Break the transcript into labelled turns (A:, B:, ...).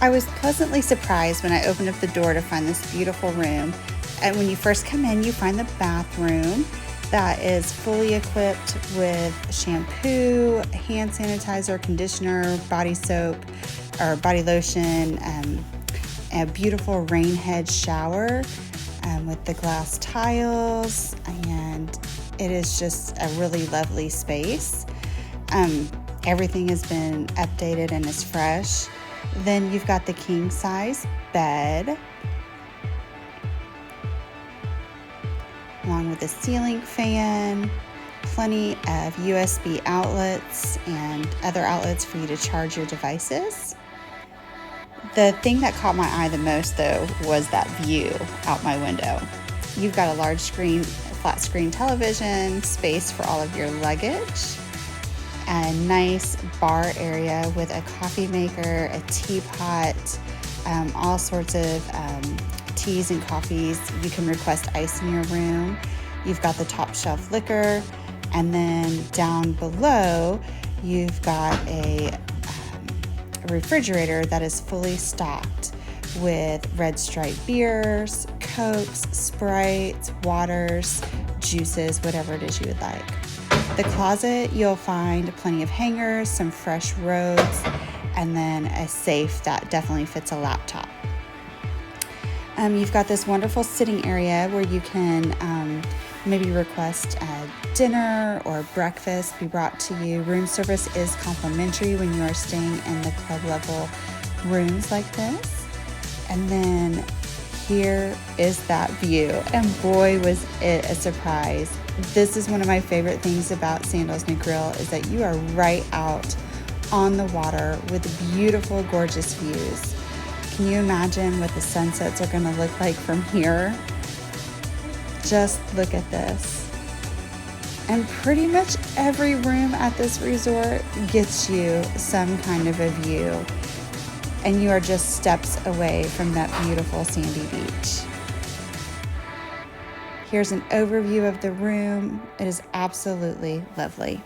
A: I was pleasantly surprised when I opened up the door to find this beautiful room. And when you first come in, you find the bathroom that is fully equipped with shampoo, hand sanitizer, conditioner, body soap, or body lotion, a beautiful rain head shower with the glass tiles, and it is just a really lovely space. Everything has been updated and is fresh. Then you've got the king size bed, along with a ceiling fan, plenty of USB outlets and other outlets for you to charge your devices. The thing that caught my eye the most, though, was that view out my window. You've got a large screen, flat screen television, space for all of your luggage, a nice bar area with a coffee maker, a teapot, all sorts of teas and coffees. You can request ice in your room. You've got the top shelf liquor, and then down below you've got a refrigerator that is fully stocked with Red Stripe beers, Cokes, Sprites, waters, juices, whatever it is you would like. The closet, you'll find plenty of hangers, some fresh robes, and then a safe that definitely fits a laptop. You've got this wonderful sitting area where you can maybe request a dinner or breakfast be brought to you. Room service is complimentary when you are staying in the club level rooms like this. And then here is that view, and boy was it a surprise. This is one of my favorite things about Sandals Negril, is that you are right out on the water with beautiful, gorgeous views. Can you imagine what the sunsets are going to look like from here? Just look at this. And pretty much every room at this resort gets you some kind of a view, and you are just steps away from that beautiful sandy beach. Here's an overview of the room. It is absolutely lovely.